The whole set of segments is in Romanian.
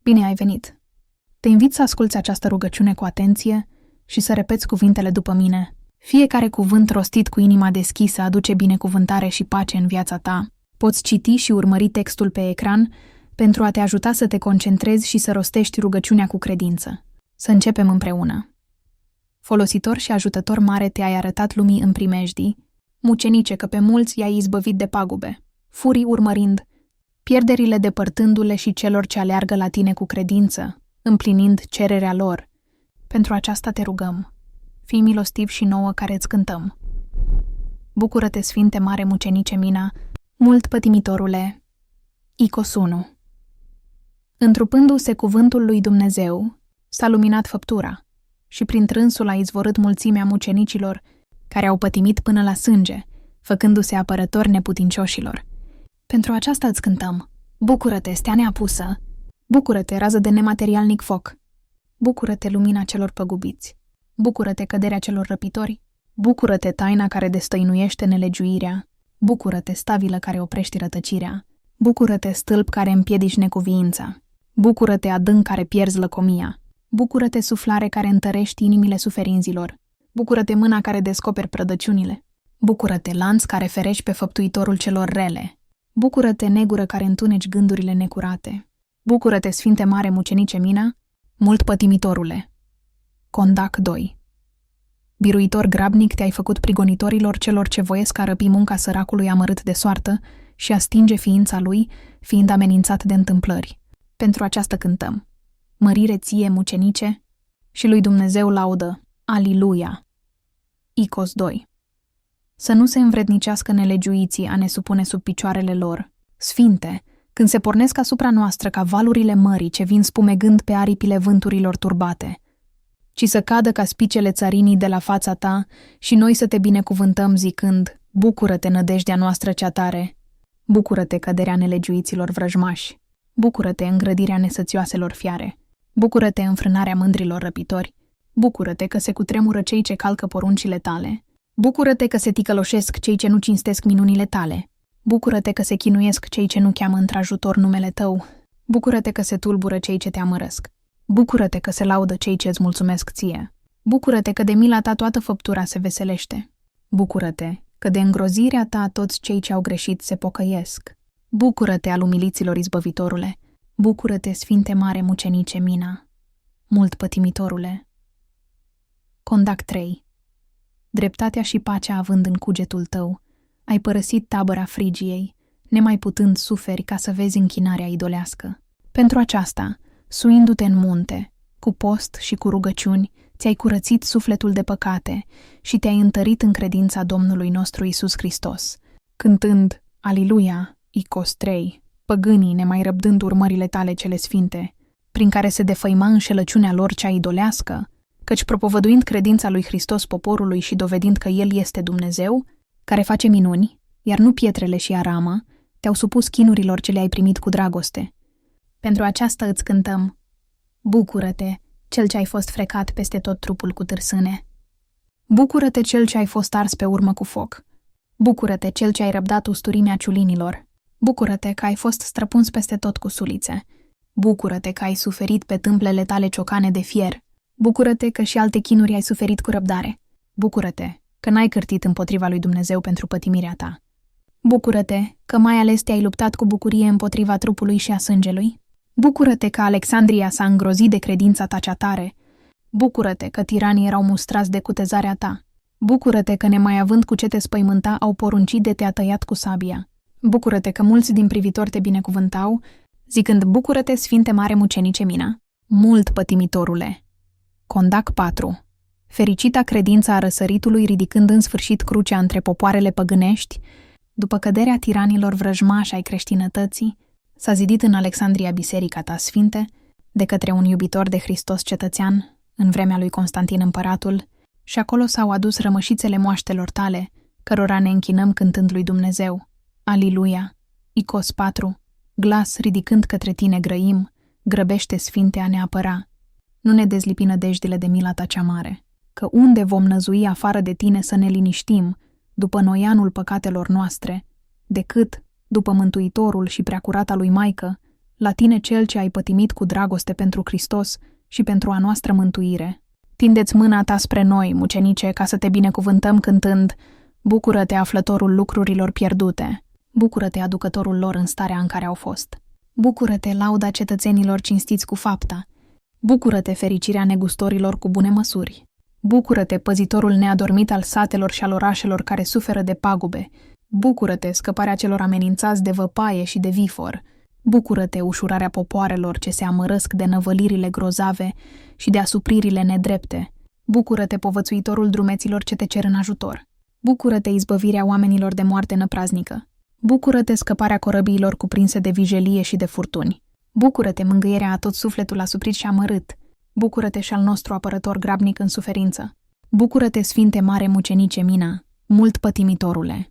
Bine ai venit! Te invit să asculți această rugăciune cu atenție și să repeți cuvintele după mine. Fiecare cuvânt rostit cu inima deschisă aduce binecuvântare și pace în viața ta. Poți citi și urmări textul pe ecran pentru a te ajuta să te concentrezi și să rostești rugăciunea cu credință. Să începem împreună. Folositor și ajutător mare te-ai arătat lumii în primejdii, mucenice că pe mulți i-ai izbăvit de pagube, furii urmărind, pierderile depărtându-le și celor ce aleargă la tine cu credință, împlinind cererea lor. Pentru aceasta te rugăm. Fii milostiv și nouă care îți cântăm. Bucură-te, Sfinte Mare Mucenice Mina, mult pătimitorule. Icos 1. Întrupându-se cuvântul lui Dumnezeu, s-a luminat făptura și prin trânsul a izvorât mulțimea mucenicilor care au pătimit până la sânge, făcându-se apărători neputincioșilor. Pentru aceasta îți cântăm. Bucură-te, stea neapusă. Bucură-te, rază de nematerialnic foc. Bucură-te, lumina celor păgubiți. Bucură-te, căderea celor răpitori. Bucură-te, taina care destăinuiește nelegiuirea. Bucură-te, stabilă care oprești rătăcirea. Bucură-te, stâlp care împiedici necuviința. Bucură-te, adânc care pierzi lăcomia. Bucură-te, suflare care întărești inimile suferinzilor. Bucură-te, mâna care descoperi prădăciunile. Bucură-te, lanț care ferești pe făptuitorul celor rele. Bucură-te, negură care întuneci gândurile necurate. Bucură-te, Sfinte Mare Mucenice Mina, mult pătimitorule. Condac 2. Biruitor grabnic te-ai făcut prigonitorilor celor ce voiesc a răpi munca săracului amărât de soartă și a stinge ființa lui, fiind amenințat de întâmplări. Pentru aceasta cântăm. Mărire ție, mucenice, și lui Dumnezeu laudă. Aliluia. Icos 2. Să nu se învrednicească nelegiuiții a ne supune sub picioarele lor. Sfinte, când se pornesc asupra noastră ca valurile mării ce vin spumegând pe aripile vânturilor turbate, ci să cadă ca spicele țarinii de la fața ta și noi să te binecuvântăm zicând, bucură-te, nădejdea noastră cea tare, bucură-te, căderea nelegiuiților vrăjmași, bucură-te, îngrădirea nesățioaselor fiare, bucură-te, înfrânarea mândrilor răpitori, bucură-te că se cutremură cei ce calcă poruncile tale, bucură-te că se ticăloșesc cei ce nu cinstesc minunile tale, bucură-te că se chinuiesc cei ce nu cheamă într-ajutor numele tău, bucură-te că se tulbură cei ce te amărăsc, bucură-te că se laudă cei ce îți mulțumesc ție, bucură-te că de mila ta toată făptura se veselește, bucură-te că de îngrozirea ta toți cei ce au greșit se pocăiesc, bucură-te al umiliților izbăvitorule, bucură-te, Sfinte Mare Mucenice Mina, mult pătimitorule. Condac 3. Dreptatea și pacea având în cugetul tău, ai părăsit tabăra Frigiei, nemai putând suferi ca să vezi închinarea idolească. Pentru aceasta, suindu-te în munte, cu post și cu rugăciuni, ți-ai curățit sufletul de păcate și te-ai întărit în credința Domnului nostru Iisus Hristos, cântând Aliluia, Icos 3, păgânii nemai răbdând urmările tale cele sfinte, prin care se defăima înșelăciunea lor cea idolească, căci propovăduind credința lui Hristos poporului și dovedind că El este Dumnezeu, care face minuni, iar nu pietrele și arama, te-au supus chinurilor ce le-ai primit cu dragoste. Pentru aceasta îți cântăm. Bucură-te, cel ce ai fost frecat peste tot trupul cu târsâne. Bucură-te, cel ce ai fost ars pe urmă cu foc. Bucură-te, cel ce ai răbdat usturimea ciulinilor. Bucură-te că ai fost străpuns peste tot cu sulițe. Bucură-te că ai suferit pe tâmplele tale ciocane de fier. Bucură-te că și alte chinuri ai suferit cu răbdare. Bucură-te că n-ai cârtit împotriva lui Dumnezeu pentru pătimirea ta. Bucură-te că mai ales te-ai luptat cu bucurie împotriva trupului și a sângelui. Bucură-te că Alexandria s-a îngrozit de credința ta cea tare. Bucură-te că tiranii erau mustrați de cutezarea ta. Bucură-te că, nemai având cu ce te spăimânta, au poruncit de te-a tăiat cu sabia. Bucură-te că mulți din privitori te binecuvântau, zicând, bucură-te, Sfinte Mare Mucenice Mina, mult pătimitorule. Condac 4. Fericita credința a răsăritului ridicând în sfârșit crucea între popoarele păgânești, după căderea tiranilor vrăjmași ai creștinătății, s-a zidit în Alexandria biserica ta sfinte, de către un iubitor de Hristos cetățean, în vremea lui Constantin împăratul, și acolo s-au adus rămășițele moaștelor tale, cărora ne închinăm cântând lui Dumnezeu. Aliluia! Icos 4. Glas ridicând către tine grăim, grăbește, Sfinte, a ne apăra. Nu ne dezlipi nădejdile de mila ta cea mare, că unde vom năzui afară de tine să ne liniștim, după noianul păcatelor noastre, decât, după Mântuitorul și preacurata lui Maică, la tine cel ce ai pătimit cu dragoste pentru Hristos și pentru a noastră mântuire. Tindeți mâna ta spre noi, mucenice, ca să te binecuvântăm cântând: bucură-te, aflătorul lucrurilor pierdute, bucură-te, aducătorul lor în starea în care au fost. Bucură-te, lauda cetățenilor cinstiți cu fapta, bucură-te, fericirea negustorilor cu bune măsuri. Bucură-te, păzitorul neadormit al satelor și al orașelor care suferă de pagube. Bucură-te, scăparea celor amenințați de văpaie și de vifor. Bucură-te, ușurarea popoarelor ce se amărăsc de năvălirile grozave și de asupririle nedrepte. Bucură-te, povățuitorul drumeților ce te cer în ajutor. Bucură-te, izbăvirea oamenilor de moarte năpraznică. Bucură-te, scăparea corăbiilor cuprinse de vijelie și de furtuni. Bucură-te, mângâierea a tot sufletul asuprit și amărât. Bucură-te și al nostru apărător grabnic în suferință. Bucură-te, Sfinte Mare Mucenice Mina, mult pătimitorule.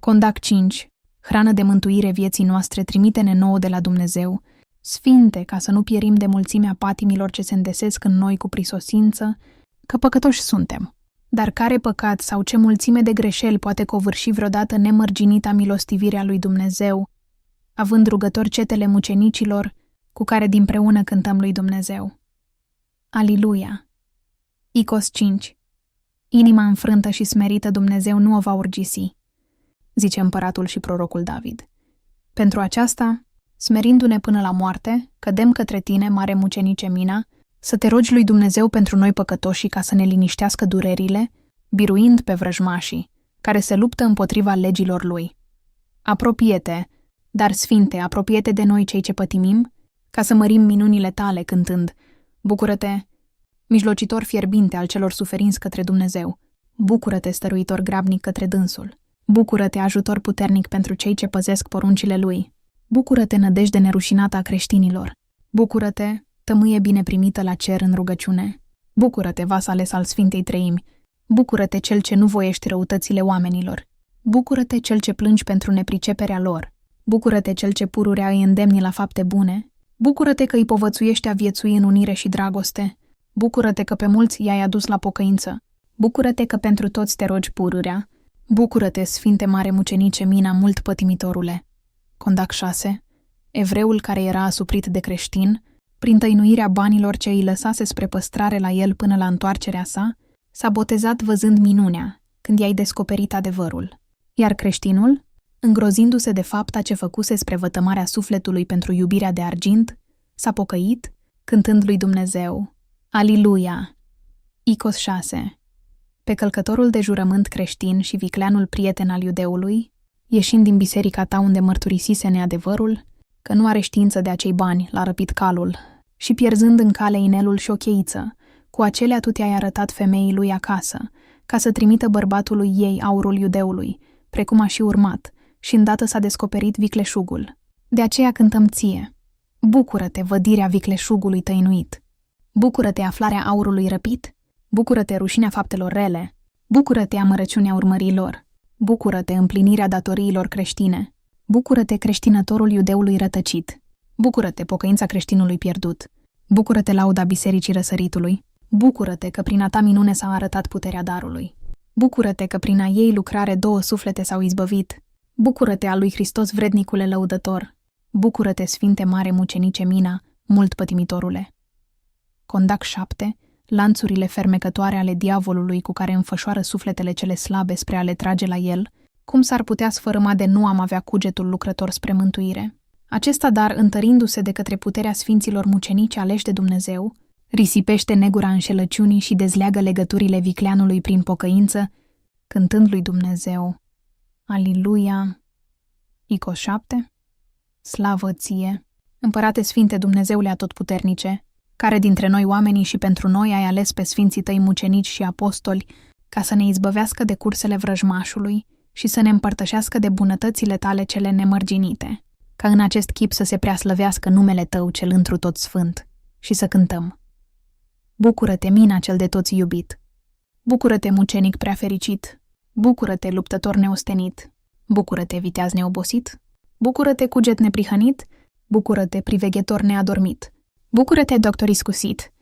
Condac 5. Hrană de mântuire vieții noastre, trimite-ne nouă de la Dumnezeu. Sfinte, ca să nu pierim de mulțimea patimilor ce se îndesesc în noi cu prisosință, că păcătoși suntem. Dar care păcat sau ce mulțime de greșeli poate covârși vreodată nemărginita milostivirea lui Dumnezeu, având rugători cetele mucenicilor, cu care dinpreună cântăm lui Dumnezeu. Aliluia! Icos 5. Inima înfrântă și smerită Dumnezeu nu o va urgisi, zice împăratul și prorocul David. Pentru aceasta, smerindu-ne până la moarte, cădem către tine, mare mucenice Mina, să te rogi lui Dumnezeu pentru noi păcătoși ca să ne liniștească durerile, biruind pe vrăjmașii, care se luptă împotriva legilor lui. Apropie-te, dar Sfinte, apropie-te de noi cei ce pătimim, ca să mărim minunile tale cântând: bucură-te, mijlocitor fierbinte al celor suferinți către Dumnezeu, bucură-te, stăruitor grabnic către dânsul, bucură-te, ajutor puternic pentru cei ce păzesc poruncile lui, bucură-te, nădejde nerușinată a creștinilor, bucură-te, tămâie bine primită la cer în rugăciune, bucură-te, vas ales al Sfintei Treimi, bucură-te, cel ce nu voiești răutățile oamenilor, bucură-te, cel ce plângi pentru nepriceperea lor, bucură-te, cel ce pururea îi îndemni la fapte bune, bucură-te că îi povățuiești a viețui în unire și dragoste, bucură-te că pe mulți i-ai adus la pocăință, bucură-te că pentru toți te rogi pururea, bucură-te, Sfinte Mare Mucenice Mina, mult pătimitorule. Condac 6. Evreul care era asuprit de creștin, prin tăinuirea banilor ce îi lăsase spre păstrare la el până la întoarcerea sa, s-a botezat văzând minunea, când i-ai descoperit adevărul. Iar creștinul, îngrozindu-se de fapta ce făcuse spre vătămarea sufletului pentru iubirea de argint, s-a pocăit, cântând lui Dumnezeu: Aliluia! Icos 6. Pe călcătorul de jurământ creștin și vicleanul prieten al iudeului, ieșind din biserica ta unde mărturisise neadevărul, că nu are știință de acei bani, l-a răpit calul, și pierzând în cale inelul și o cheiță, cu acelea tu te-ai arătat femeii lui acasă, ca să trimită bărbatului ei aurul iudeului, precum a și urmat, și îndată s-a descoperit vicleșugul. De aceea cântăm ție: bucură-te, vădirea vicleșugului tăinuit! Bucură-te, aflarea aurului răpit! Bucură-te, rușinea faptelor rele! Bucură-te, amărăciunea urmărilor! Bucură-te, împlinirea datoriilor creștine! Bucură-te, creștinătorul iudeului rătăcit! Bucură-te, pocăința creștinului pierdut! Bucură-te, lauda bisericii răsăritului! Bucură-te că prin a ta minune s-a arătat puterea darului! Bucură-te că prin a ei lucrare 2 suflete s-au izbăvit! Bucură-te, al lui Hristos vrednicule lăudător! Bucură-te, Sfinte Mare Mucenice Mina, mult pătimitorule! Condac 7. Lanțurile fermecătoare ale diavolului cu care înfășoară sufletele cele slabe spre a le trage la el, cum s-ar putea sfărâma de nu am avea cugetul lucrător spre mântuire? Acesta dar, întărindu-se de către puterea sfinților mucenici aleși de Dumnezeu, risipește negura înșelăciunii și dezleagă legăturile vicleanului prin pocăință, cântând lui Dumnezeu: Aliluia! Icos 7. Slavă ție, Împărate Sfinte Dumnezeule Atotputernice, care dintre noi oamenii și pentru noi ai ales pe sfinții tăi mucenici și apostoli, ca să ne izbăvească de cursele vrăjmașului și să ne împărtășească de bunătățile tale cele nemărginite, ca în acest chip să se preaslăvească numele tău cel întru tot sfânt, și să cântăm: Bucură-te, Mina cel de toți iubit! Bucură-te, mucenic prea fericit! Bucură-te, luptător neostenit! Bucură-te, viteaz neobosit! Bucură-te, cuget neprihănit! Bucură-te, priveghetor neadormit! Bucură-te, doctor iscusit!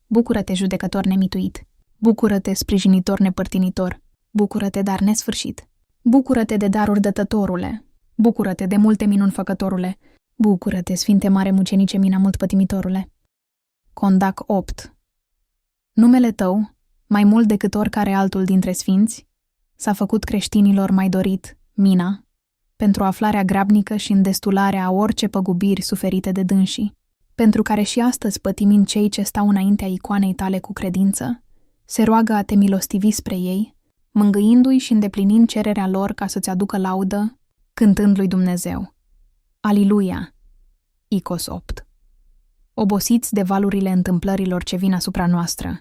Bucură-te, judecător nemituit! Bucură-te, sprijinitor nepărtinitor! Bucură-te, dar nesfârșit! Bucură-te de daruri dătătorule! Bucură-te de multe minuni făcătorule! Bucură-te, Sfinte Mare Mucenice Mina mult pătimitorule. Condac 8. Numele tău, mai mult decât oricare altul dintre sfinți, s-a făcut creștinilor mai dorit, Mina, pentru aflarea grabnică și îndestularea a orice păgubiri suferite de dânsii, pentru care și astăzi, pătimind cei ce stau înaintea icoanei tale cu credință, se roagă a te milostivi spre ei, mângâindu-i și îndeplinind cererea lor ca să-ți aducă laudă, cântând lui Dumnezeu. Aliluia! Icos 8. Obosiți de valurile întâmplărilor ce vin asupra noastră,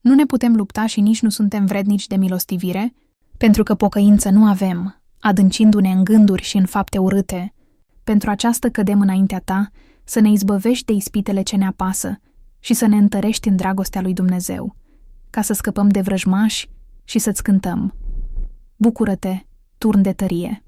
nu ne putem lupta și nici nu suntem vrednici de milostivire, pentru că pocăință nu avem, adâncindu-ne în gânduri și în fapte urâte. Pentru aceasta cădem înaintea ta, să ne izbăvești de ispitele ce ne apasă și să ne întărești în dragostea lui Dumnezeu, ca să scăpăm de vrăjmași și să-ți cântăm. Bucură-te, turn de tărie!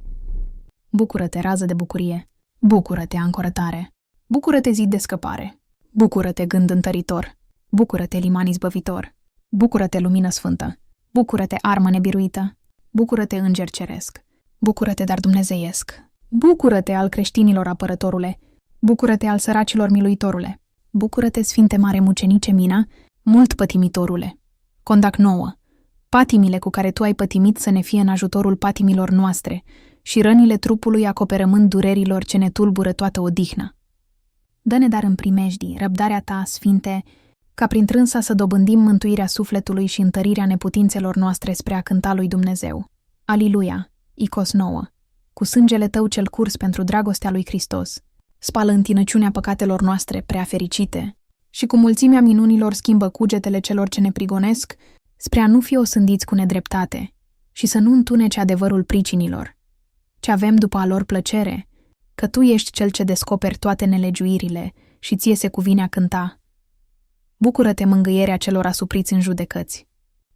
Bucură-te, rază de bucurie! Bucură-te, ancorătare! Bucură-te, zid de scăpare! Bucură-te, gând întăritor! Bucură-te, liman izbăvitor! Bucură-te, lumină sfântă! Bucură-te, armă nebiruită! Bucură-te, înger ceresc! Bucură-te, dar dumnezeiesc! Bucură-te, al creștinilor apărătorule! Bucură-te, al săracilor miluitorule! Bucură-te, Sfinte Mare Mucenice Mina, mult pătimitorule! Condac 9. Patimile cu care tu ai pătimit să ne fie în ajutorul patimilor noastre și rănile trupului acoperământ durerilor ce ne tulbură toată odihna. Dă-ne dar în primejdii răbdarea ta, Sfinte, ca prin trânsa să dobândim mântuirea sufletului și întărirea neputințelor noastre spre a cânta lui Dumnezeu. Aliluia! Icos 9. Cu sângele tău cel curs pentru dragostea lui Hristos, spală întinăciunea păcatelor noastre prea fericite și cu mulțimea minunilor schimbă cugetele celor ce ne prigonesc spre a nu fi osândiți cu nedreptate și să nu întunece adevărul pricinilor, ce avem după a lor plăcere, că tu ești cel ce descoperi toate nelegiuirile și ție se cuvine a cânta. Bucură-te, mângâierea celor asupriți în judecăți!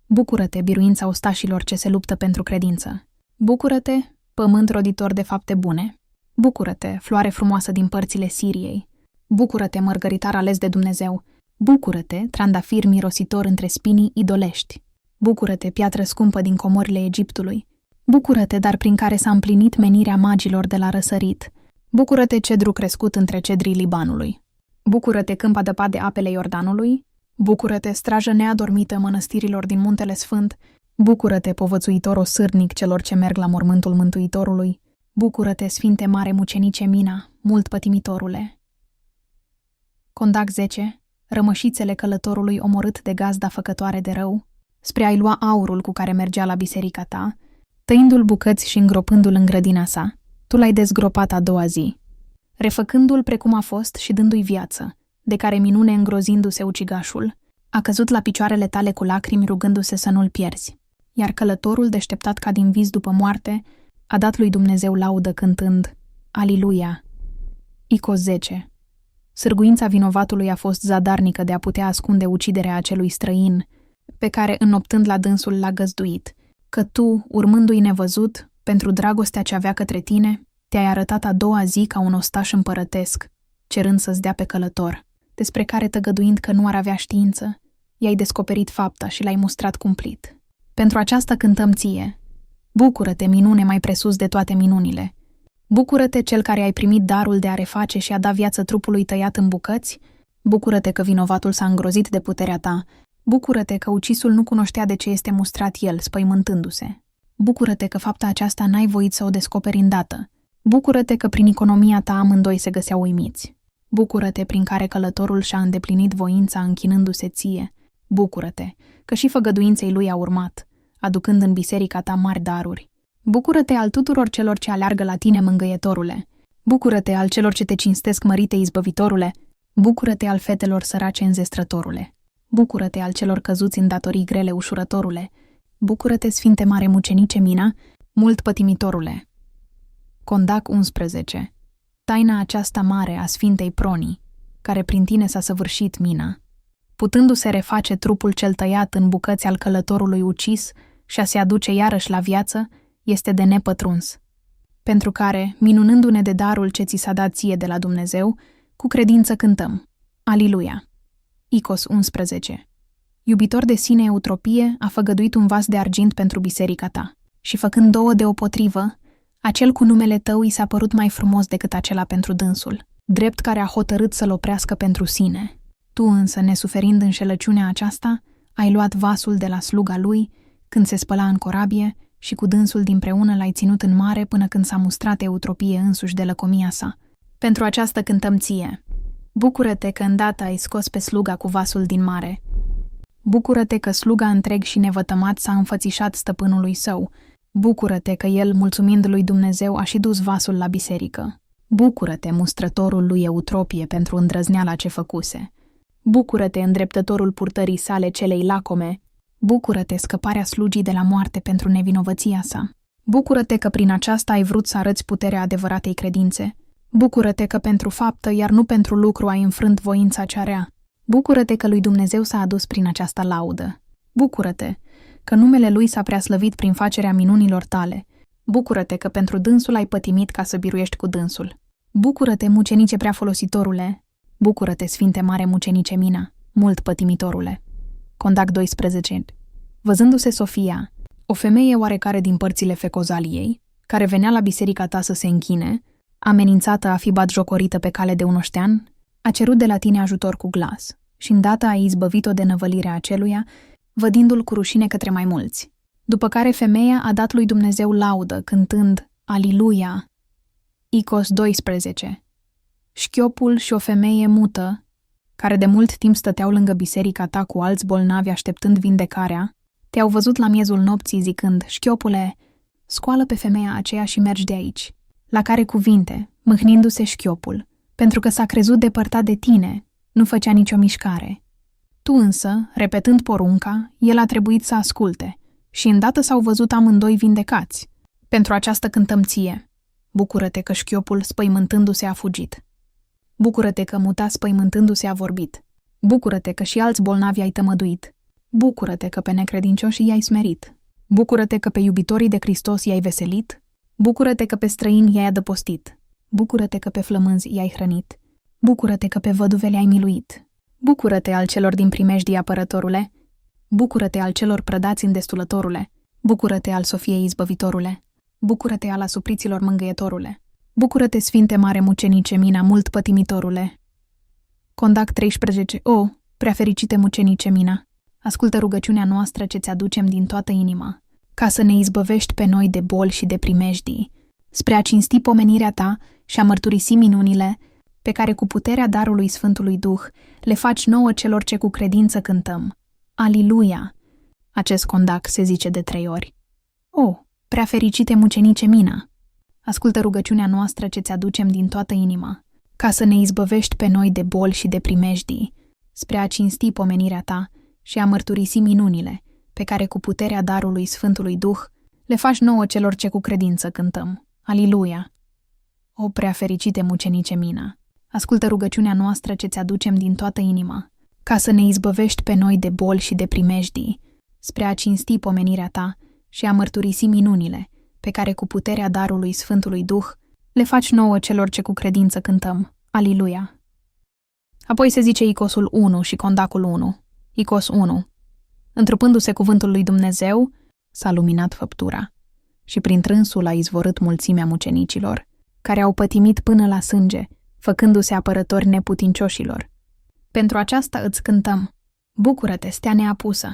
Bucură-te, biruința ostașilor ce se luptă pentru credință! Bucură-te, pământ roditor de fapte bune! Bucură-te, floare frumoasă din părțile Siriei! Bucură-te, mărgăritar ales de Dumnezeu! Bucură-te, trandafir mirositor între spinii idolești! Bucură-te, piatră scumpă din comorile Egiptului! Bucură-te, dar prin care s-a împlinit menirea magilor de la răsărit! Bucură-te, cedru crescut între cedrii Libanului! Bucură-te, câmp adăpat de apele Iordanului! Bucură-te, strajă neadormită mănăstirilor din Muntele Sfânt! Bucură-te, povățuitor osârnic celor ce merg la mormântul Mântuitorului! Bucură-te, Sfinte Mare Mucenice Mina, mult pătimitorule! Condac 10. Rămășițele călătorului omorât de gazda făcătoare de rău, spre a-i lua aurul cu care mergea la biserica ta, tăindu-l bucăți și îngropându-l în grădina sa, tu l-ai dezgropat a doua zi, refăcându-l precum a fost și dându-i viață, de care minune îngrozindu-se ucigașul, a căzut la picioarele tale cu lacrimi rugându-se să nu-l pierzi, iar călătorul, deșteptat ca din vis după moarte, a dat lui Dumnezeu laudă cântând Aliluia! Icos 10. Sârguința vinovatului a fost zadarnică de a putea ascunde uciderea acelui străin, pe care, înoptând la dânsul, l-a găzduit, că tu, urmându-i nevăzut, pentru dragostea ce avea către tine, te-ai arătat a doua zi ca un ostaș împărătesc, cerând să-ți dea pe călător, despre care, tăgăduind că nu ar avea știință, i-ai descoperit fapta și l-ai mustrat cumplit. Pentru aceasta cântăm ție. Bucură-te, minune mai presus de toate minunile! Bucură-te, cel care ai primit darul de a reface și a da viață trupului tăiat în bucăți! Bucură-te că vinovatul s-a îngrozit de puterea ta! Bucură-te că ucisul nu cunoștea de ce este mustrat el, spăimântându-se! Bucură-te că fapta aceasta n-ai voit să o descoperi îndată! Bucură-te că prin economia ta amândoi se găseau uimiți! Bucură-te prin care călătorul și-a îndeplinit voința închinându-se ție! Bucură-te că și făgăduinței lui a urmat, aducând în biserica ta mari daruri! Bucură-te al tuturor celor ce aleargă la tine, mângâietorule! Bucură-te al celor ce te cinstesc, mărite izbăvitorule! Bucură-te al fetelor sărace, înzestrătorule! Bucură-te al celor căzuți în datorii grele, ușurătorule! Bucură-te, Sfinte Mare Mucenice Mina, mult pătimitorule! Condac 11. Taina aceasta mare a Sfintei Pronii, care prin tine s-a săvârșit, Mina, putându-se reface trupul cel tăiat în bucăți al călătorului ucis și a se aduce iarăși la viață, este de nepătruns, pentru care, minunându-ne de darul ce ți s-a dat ție de la Dumnezeu, cu credință cântăm. Aliluia! Icos 11. Iubitor de sine Eutropie a făgăduit un vas de argint pentru biserica ta și, făcând două deopotrivă, Acel cu numele tău i s-a părut mai frumos decât acela pentru dânsul, drept care a hotărât să-l oprească pentru sine. Tu însă, nesuferind înșelăciunea aceasta, ai luat vasul de la sluga lui când se spăla în corabie și cu dânsul dinpreună l-ai ținut în mare până când s-a mustrat Eutropie însuși de lăcomia sa. Pentru aceasta cântăm ție. Bucură-te că îndată ai scos pe sluga cu vasul din mare. Bucură-te că sluga întreg și nevătămat s-a înfățișat stăpânului său. Bucură-te că el, mulțumind lui Dumnezeu, a și dus vasul la biserică. Bucură-te, mustrătorul lui Eutropie, pentru îndrăzneala ce făcuse. Bucură-te, îndreptătorul purtării sale celei lacome. Bucură-te, scăparea slugii de la moarte pentru nevinovăția sa. Bucură-te că prin aceasta ai vrut să arăți puterea adevăratei credințe. Bucură-te că pentru faptă, iar nu pentru lucru, ai înfrânt voința cea rea. Bucură-te că lui Dumnezeu s-a adus prin această laudă. Bucură-te că numele lui s-a preaslăvit prin facerea minunilor tale. Bucură-te că pentru dânsul ai pătimit ca să biruiești cu dânsul. Bucură-te, mucenice preafolositorule. Bucură-te, sfinte mare mucenice Mina, mult pătimitorule. Condac 12. Văzându-se Sofia, o femeie oarecare din părțile Fecozaliei, care venea la biserica ta să se închine, amenințată a fi batjocorită pe cale de un oștean, a cerut de la tine ajutor cu glas și îndată ai izbăvit-o de năvălirea aceluia, vădindu-l cu rușine către mai mulți. După care femeia a dat lui Dumnezeu laudă, cântând Aliluia. Icos 12. Șchiopul și o femeie mută, care de mult timp stăteau lângă biserica ta cu alți bolnavi așteptând vindecarea, te-au văzut la miezul nopții zicând, Șchiopule, scoală pe femeia aceea și mergi de aici. La care cuvinte, mâhnindu-se Șchiopul, pentru că s-a crezut depărtat de tine, nu făcea nicio mișcare. Tu însă, repetând porunca, el a trebuit să asculte și îndată s-au văzut amândoi vindecați. Pentru aceasta cântăm ție. Bucură-te că Șchiopul, spăimântându-se, a fugit. Bucură-te că muta, spăimântându-se, a vorbit. Bucură-te că și alți bolnavi ai tămăduit. Bucură-te că pe necredincioși i-ai smerit. Bucură-te că pe iubitorii de Hristos i-ai veselit. Bucură-te că pe străini i-ai adăpostit. Bucură-te că pe flămânzi i-ai hrănit. Bucură-te că pe văduve le-ai miluit. Bucură-te al celor din primejdii, apărătorule. Bucură-te al celor prădați îndestulătorule. Bucură-te al Sofiei izbăvitorule. Bucură-te al asupriților mângâietorule. Bucură-te, sfinte mare mucenice Mina, mult pătimitorule. Condac 13. O, preafericite mucenice Mina, ascultă rugăciunea noastră ce ți-aducem din toată inima, ca să ne izbăvești pe noi de boli și de primejdii, spre a cinsti pomenirea ta și a mărturisi minunile pe care cu puterea darului Sfântului Duh le faci nouă celor ce cu credință cântăm. Aliluia! Acest condac se zice de 3 ori. O, preafericite mucenice Mina, ascultă rugăciunea noastră ce ți-aducem din toată inima, ca să ne izbăvești pe noi de boli și de primejdii, spre a cinsti pomenirea ta și a mărturisi minunile pe care cu puterea darului Sfântului Duh le faci nouă celor ce cu credință cântăm. Aliluia! O preafericite mucenice Mina, ascultă rugăciunea noastră ce ți-aducem din toată inima, ca să ne izbăvești pe noi de boli și de primejdii, spre a cinsti pomenirea ta și a mărturisi minunile pe care cu puterea darului Sfântului Duh le faci nouă celor ce cu credință cântăm. Aliluia! Apoi se zice Icosul 1 și Condacul 1. Icos 1. Întrupându-se cuvântul lui Dumnezeu, s-a luminat făptura și prin trânsul a izvorât mulțimea mucenicilor, care au pătimit până la sânge, făcându-se apărători neputincioșilor. Pentru aceasta îți cântăm. Bucură-te, stea neapusă!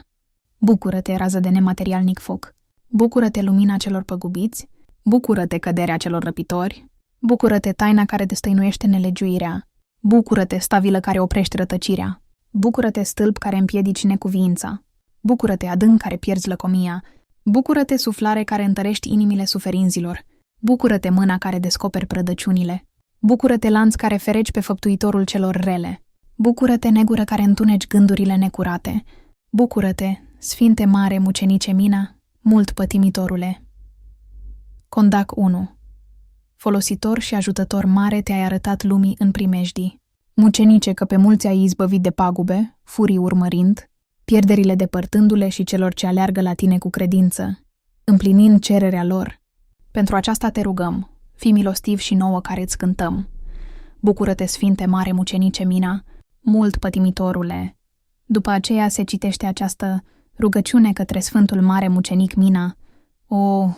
Bucură-te, rază de nematerialnic foc! Bucură-te, lumina celor păgubiți! Bucură-te, căderea celor răpitori! Bucură-te, taina care destăinuiește nelegiuirea! Bucură-te, stabilă care oprește rătăcirea! Bucură-te, stâlp care împiedici necuviința! Bucură-te, adânc care pierzi lăcomia! Bucură-te, suflare care întărești inimile suferinzilor! Bucură-te, mâna care descoperi prădăciunile! Bucură-te, lanț care fereci pe făptuitorul celor rele! Bucură-te, negură care întuneci gândurile necurate! Bucură-te, sfinte mare mucenice Mina, mult pătimitorule! Condac 1. Folositor și ajutător mare te-ai arătat lumii în primejdii. Mucenice că pe mulți ai izbăvit de pagube, furii urmărind, pierderile depărtându-le și celor ce aleargă la tine cu credință, împlinind cererea lor. Pentru aceasta te rugăm, fii milostiv și nouă care îți cântăm. Bucură-te, sfinte mare mucenice Mina, mult pătimitorule! După aceea se citește această rugăciune către Sfântul Mare Mucenic Mina. O,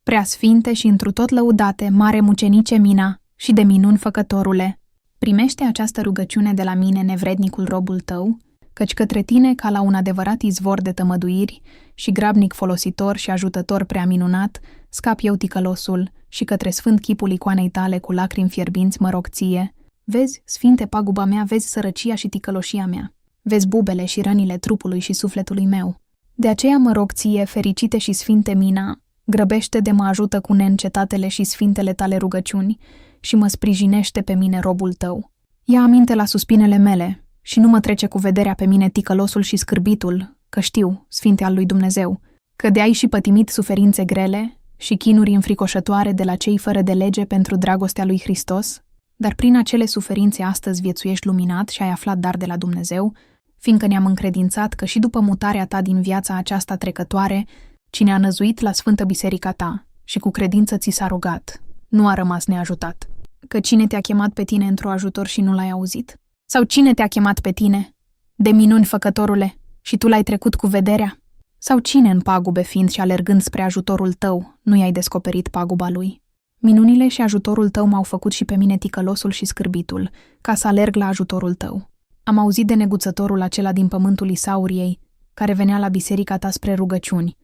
Preasfinte și întru tot lăudate, mare mucenice Mina și de minuni făcătorule, primește această rugăciune de la mine, nevrednicul robul tău, căci către tine, ca la un adevărat izvor de tămăduiri și grabnic folositor și ajutător prea minunat, scap eu ticălosul și către sfânt chipul icoanei tale cu lacrimi fierbinți mă rog ție. Vezi, sfinte paguba mea, vezi sărăcia și ticăloșia mea, vezi bubele și rănile trupului și sufletului meu. De aceea mă rog ție, fericite și sfinte Mina, grăbește de mă ajută cu neîncetatele și sfintele tale rugăciuni și mă sprijinește pe mine robul tău. Ia aminte la suspinele mele și nu mă trece cu vederea pe mine ticălosul și scârbitul, că știu, sfinte al lui Dumnezeu, că de-ai și pătimit suferințe grele și chinuri înfricoșătoare de la cei fără de lege pentru dragostea lui Hristos, dar prin acele suferințe astăzi viețuiești luminat și ai aflat dar de la Dumnezeu, fiindcă ne-am încredințat că și după mutarea ta din viața aceasta trecătoare, cine a năzuit la Sfântă Biserica ta și cu credință ți s-a rugat, nu a rămas neajutat. Că cine te-a chemat pe tine într-o ajutor și nu l-ai auzit? Sau cine te-a chemat pe tine, de minuni făcătorule, și tu l-ai trecut cu vederea? Sau cine în pagube fiind și alergând spre ajutorul tău, nu i-ai descoperit paguba lui? Minunile și ajutorul tău m-au făcut și pe mine ticălosul și scârbitul, ca să alerg la ajutorul tău. Am auzit de neguțătorul acela din pământul Isauriei, care venea la biserica ta spre rugăciuni.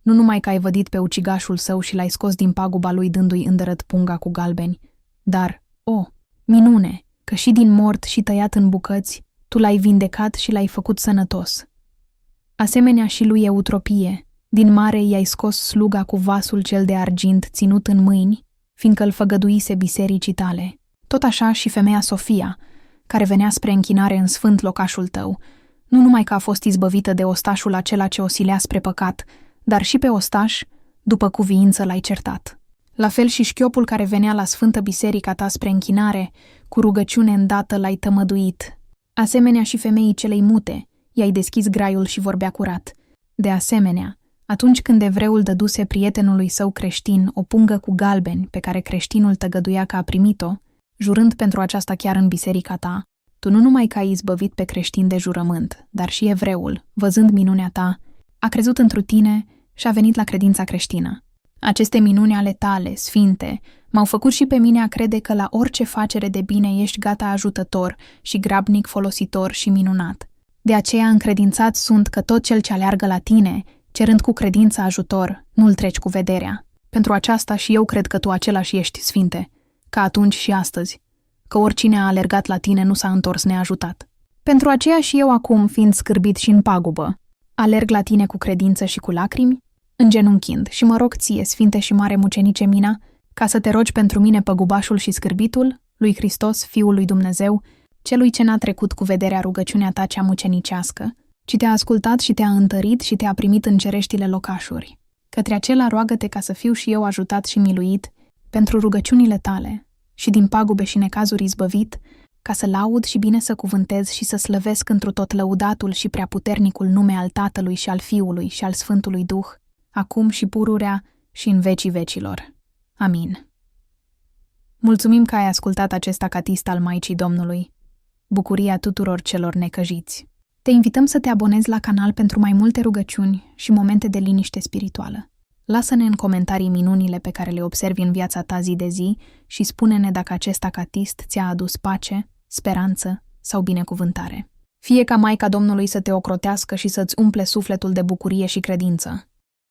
Nu numai că ai vădit pe ucigașul său și l-ai scos din paguba lui dându-i îndărăt punga cu galbeni, dar, minune, că și din mort și tăiat în bucăți, tu l-ai vindecat și l-ai făcut sănătos. Asemenea și lui Eutropie, din mare i-ai scos sluga cu vasul cel de argint ținut în mâini, fiindcă îl făgăduise bisericii tale. Tot așa și femeia Sofia, care venea spre închinare în sfânt locașul tău, nu numai că a fost izbăvită de ostașul acela ce o silea spre păcat, dar și pe ostaș, după cuviință l-ai certat. La fel și șchiopul care venea la sfântă biserica ta spre închinare, cu rugăciune îndată l-ai tămăduit. Asemenea și femeii celei mute, i-ai deschis graiul și vorbea curat. De asemenea, atunci când evreul dăduse prietenului său creștin o pungă cu galbeni pe care creștinul tăgăduia că a primit-o, jurând pentru aceasta chiar în biserica ta, tu nu numai că ai izbăvit pe creștin de jurământ, dar și evreul, văzând minunea ta, a crezut întru tine și a venit la credința creștină. Aceste minuni ale tale, sfinte, m-au făcut și pe mine a crede că la orice facere de bine ești gata ajutător și grabnic folositor și minunat. De aceea încredințat sunt că tot cel ce aleargă la tine, cerând cu credință ajutor, nu-l treci cu vederea. Pentru aceasta și eu cred că tu același ești, sfinte, ca atunci și astăzi, că oricine a alergat la tine nu s-a întors neajutat. Pentru aceea și eu acum, fiind scârbit și în pagubă, alerg la tine cu credință și cu lacrimi, îngenunchind și mă rog ție, sfinte și mare mucenice Mina, ca să te rogi pentru mine păgubașul și scârbitul, lui Hristos, Fiul lui Dumnezeu, celui ce n-a trecut cu vederea rugăciunea ta cea mucenicească, ci te-a ascultat și te-a întărit și te-a primit în cereștile locașuri. Către acela roagă-te ca să fiu și eu ajutat și miluit pentru rugăciunile tale și din pagube și necazuri izbăvit, ca să laud și bine să cuvântez și să slăvesc întru tot lăudatul și preaputernicul nume al Tatălui și al Fiului și al Sfântului Duh, acum și pururea și în vecii vecilor. Amin. Mulțumim că ai ascultat acest acatist al Maicii Domnului. Bucuria tuturor celor necăjiți. Te invităm să te abonezi la canal pentru mai multe rugăciuni și momente de liniște spirituală. Lasă-ne în comentarii minunile pe care le observi în viața ta zi de zi și spune-ne dacă acest acatist ți-a adus pace, speranță sau binecuvântare. Fie ca Maica Domnului să te ocrotească și să-ți umple sufletul de bucurie și credință.